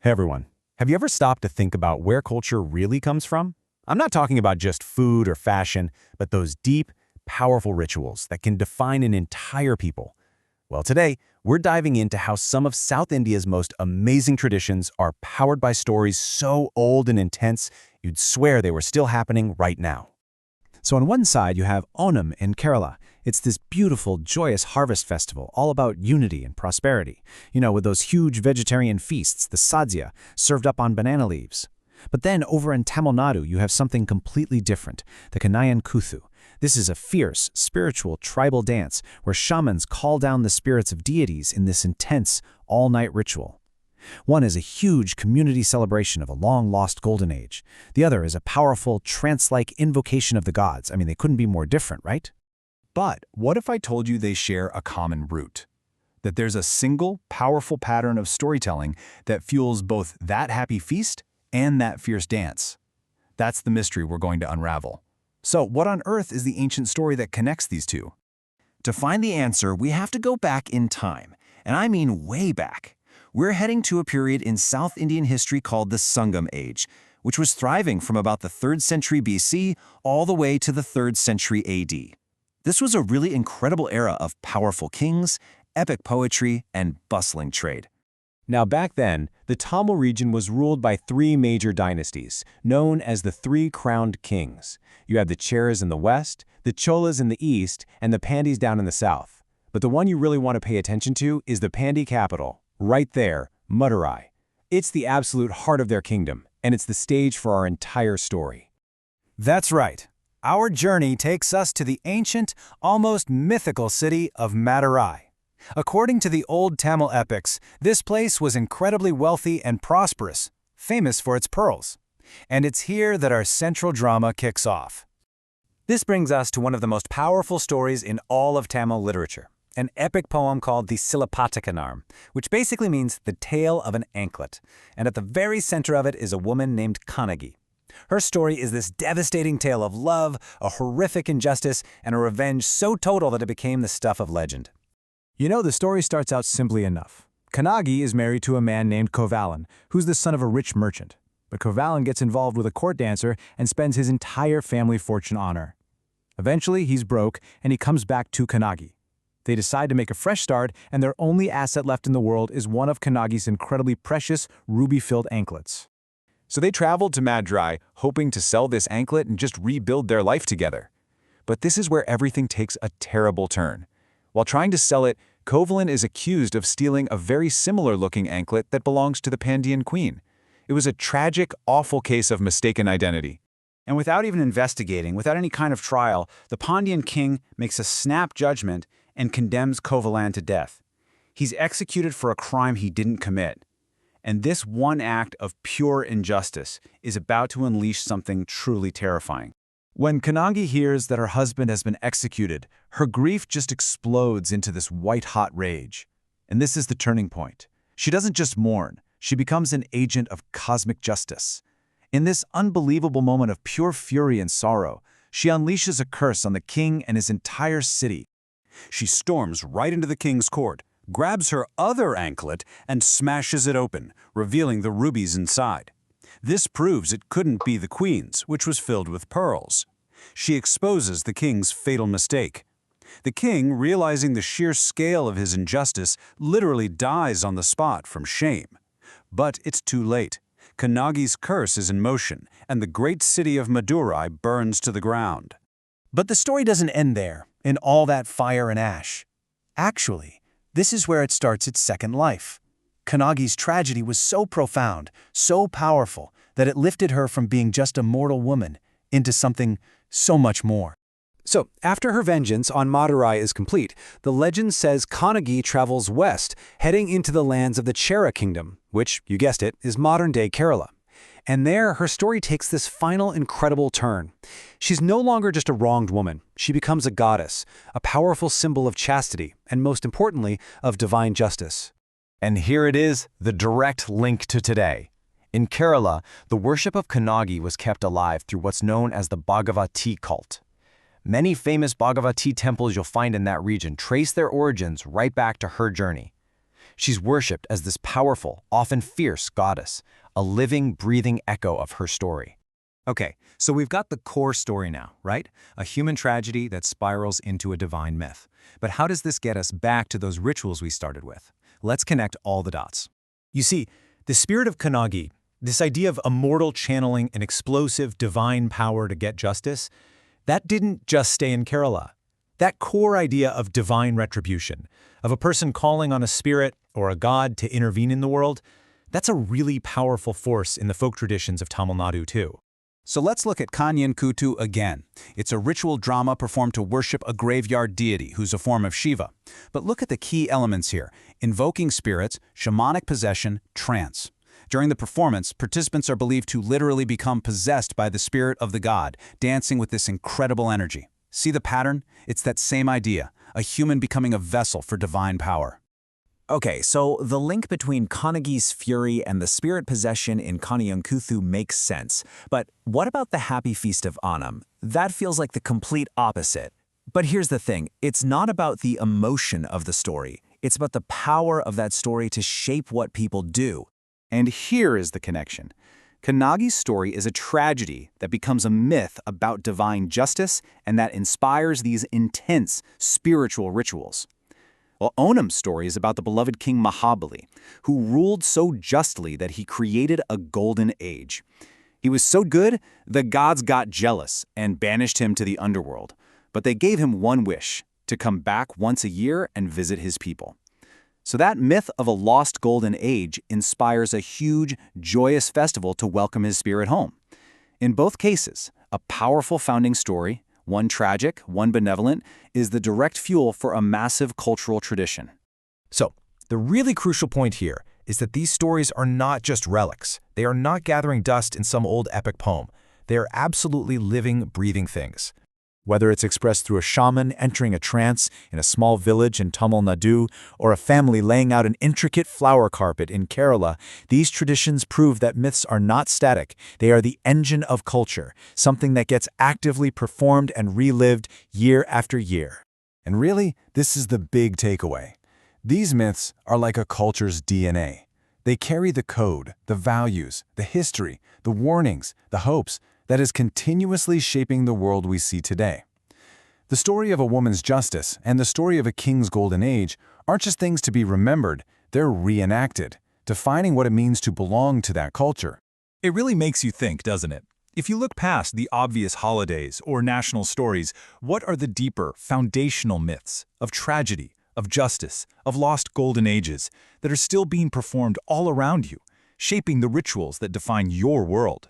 Hey everyone, have you ever stopped to think about where culture really comes from? I'm not talking about just food or fashion, but those deep, powerful rituals that can define an entire people. Well, today, we're diving into how some of South India's most amazing traditions are powered by stories so old and intense, you'd swear they were still happening right now. So on one side, you have Onam in Kerala. It's this beautiful, joyous harvest festival all about unity and prosperity. With those huge vegetarian feasts, the sadhya, served up on banana leaves. But then over in Tamil Nadu, you have something completely different, the Kaniyan Koothu. This is a fierce, spiritual, tribal dance where shamans call down the spirits of deities in this intense, all-night ritual. One is a huge community celebration of a long-lost golden age. The other is a powerful, trance-like invocation of the gods. They couldn't be more different, right? But what if I told you they share a common root? That there's a single, powerful pattern of storytelling that fuels both that happy feast and that fierce dance. That's the mystery we're going to unravel. So what on earth is the ancient story that connects these two? To find the answer, we have to go back in time, and I mean way back. We're heading to a period in South Indian history called the Sangam Age, which was thriving from about the 3rd century BC all the way to the 3rd century AD. This was a really incredible era of powerful kings, epic poetry, and bustling trade. Now back then, the Tamil region was ruled by 3 major dynasties, known as the 3 crowned kings. You had the Cheras in the west, the Cholas in the east, and the Pandys down in the south. But the one you really want to pay attention to is the Pandy capital, right there, Madurai. It's the absolute heart of their kingdom, and it's the stage for our entire story. That's right. Our journey takes us to the ancient, almost mythical city of Madurai. According to the old Tamil epics, this place was incredibly wealthy and prosperous, famous for its pearls. And it's here that our central drama kicks off. This brings us to one of the most powerful stories in all of Tamil literature, an epic poem called the Silappatikanar, which basically means the tale of an anklet. And at the very center of it is a woman named Kannagi. Her story is this devastating tale of love, a horrific injustice, and a revenge so total that it became the stuff of legend. The story starts out simply enough. Kannagi is married to a man named Kovalan, who's the son of a rich merchant. But Kovalan gets involved with a court dancer and spends his entire family fortune on her. Eventually, he's broke, and he comes back to Kannagi. They decide to make a fresh start, and their only asset left in the world is one of Kannagi's incredibly precious, ruby-filled anklets. So they traveled to Madurai, hoping to sell this anklet and just rebuild their life together. But this is where everything takes a terrible turn. While trying to sell it, Kovalan is accused of stealing a very similar-looking anklet that belongs to the Pandyan queen. It was a tragic, awful case of mistaken identity. And without even investigating, without any kind of trial, the Pandyan king makes a snap judgment and condemns Kovalan to death. He's executed for a crime he didn't commit. And this one act of pure injustice is about to unleash something truly terrifying. When Kannagi hears that her husband has been executed, her grief just explodes into this white-hot rage. And this is the turning point. She doesn't just mourn, she becomes an agent of cosmic justice. In this unbelievable moment of pure fury and sorrow, she unleashes a curse on the king and his entire city. She storms right into the king's court, grabs her other anklet, and smashes it open, revealing the rubies inside. This proves it couldn't be the queen's, which was filled with pearls. She exposes the king's fatal mistake. The king, realizing the sheer scale of his injustice, literally dies on the spot from shame. But it's too late. Kannagi's curse is in motion, and the great city of Madurai burns to the ground. But the story doesn't end there, in all that fire and ash. Actually, this is where it starts its second life. Kannagi's tragedy was so profound, so powerful, that it lifted her from being just a mortal woman into something so much more. So, after her vengeance on Madurai is complete, the legend says Kannagi travels west, heading into the lands of the Chera kingdom, which, you guessed it, is modern-day Kerala. And there, her story takes this final incredible turn. She's no longer just a wronged woman. She becomes a goddess, a powerful symbol of chastity, and most importantly, of divine justice. And here it is, the direct link to today. In Kerala, the worship of Kannagi was kept alive through what's known as the Bhagavati cult. Many famous Bhagavati temples you'll find in that region trace their origins right back to her journey. She's worshipped as this powerful, often fierce goddess, a living, breathing echo of her story. Okay, so we've got the core story now, right? A human tragedy that spirals into a divine myth. But how does this get us back to those rituals we started with? Let's connect all the dots. You see, the spirit of Kannagi, this idea of immortal channeling an explosive divine power to get justice, that didn't just stay in Kerala. That core idea of divine retribution, of a person calling on a spirit or a god to intervene in the world, that's a really powerful force in the folk traditions of Tamil Nadu too. So let's look at Kaniyan Koothu again. It's a ritual drama performed to worship a graveyard deity who's a form of Shiva. But look at the key elements here: invoking spirits, shamanic possession, trance. During the performance, participants are believed to literally become possessed by the spirit of the god, dancing with this incredible energy. See the pattern? It's that same idea, a human becoming a vessel for divine power. Okay, so the link between Kannagi's fury and the spirit possession in Kaniyan Koothu makes sense. But what about the happy feast of Onam? That feels like the complete opposite. But here's the thing, it's not about the emotion of the story. It's about the power of that story to shape what people do. And here is the connection. Kannagi's story is a tragedy that becomes a myth about divine justice and that inspires these intense spiritual rituals. Well, Onam's story is about the beloved king Mahabali, who ruled so justly that he created a golden age. He was so good, the gods got jealous and banished him to the underworld. But they gave him one wish, to come back once a year and visit his people. So that myth of a lost golden age inspires a huge, joyous festival to welcome his spirit home. In both cases, a powerful founding story, one tragic, one benevolent, is the direct fuel for a massive cultural tradition. So, the really crucial point here is that these stories are not just relics. They are not gathering dust in some old epic poem. They are absolutely living, breathing things. Whether it's expressed through a shaman entering a trance in a small village in Tamil Nadu or a family laying out an intricate flower carpet in Kerala, these traditions prove that myths are not static. They are the engine of culture, something that gets actively performed and relived year after year. And really, this is the big takeaway. These myths are like a culture's DNA. They carry the code, the values, the history, the warnings, the hopes, that is continuously shaping the world we see today. The story of a woman's justice and the story of a king's golden age aren't just things to be remembered, they're reenacted, defining what it means to belong to that culture. It really makes you think, doesn't it? If you look past the obvious holidays or national stories, what are the deeper, foundational myths of tragedy, of justice, of lost golden ages that are still being performed all around you, shaping the rituals that define your world?